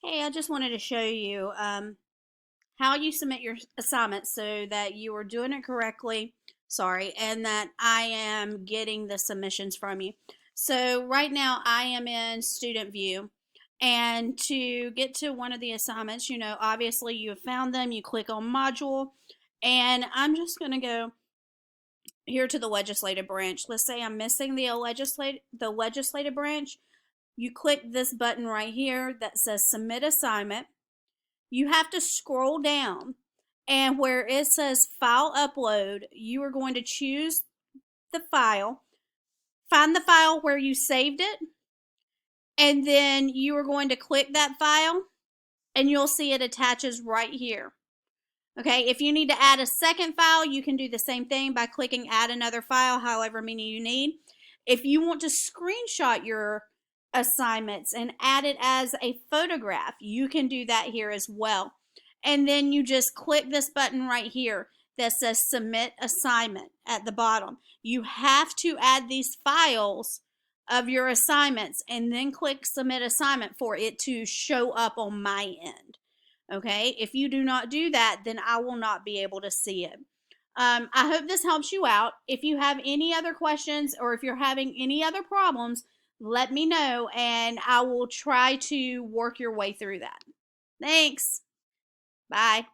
Hey, I just wanted to show you how you submit your assignments so that you are doing it correctly. Sorry, and that I am getting the submissions from you. So right now I am in Student View, and to get to one of the assignments, obviously you have found them. You click on Module, and I'm just going to go here to the Legislative Branch. Let's say I'm missing the legislative branch. You click this button right here that says Submit Assignment. You have to scroll down, and where it says File Upload, you are going to choose the file, find the file where you saved it, and then you are going to click that file, and you'll see it attaches right here. Okay, if you need to add a second file, you can do the same thing by clicking Add Another File, however many you need. If you want to screenshot your assignments and add it as a photograph, you can do that here as well. And then you just click this button right here that says Submit Assignment at the bottom. You have to add these files of your assignments and then click Submit Assignment for it to show up on my end. Okay, if you do not do that, then I will not be able to see it. I hope this helps you out. If you have any other questions or if you're having any other problems, let me know and I will try to work your way through that. Thanks. Bye.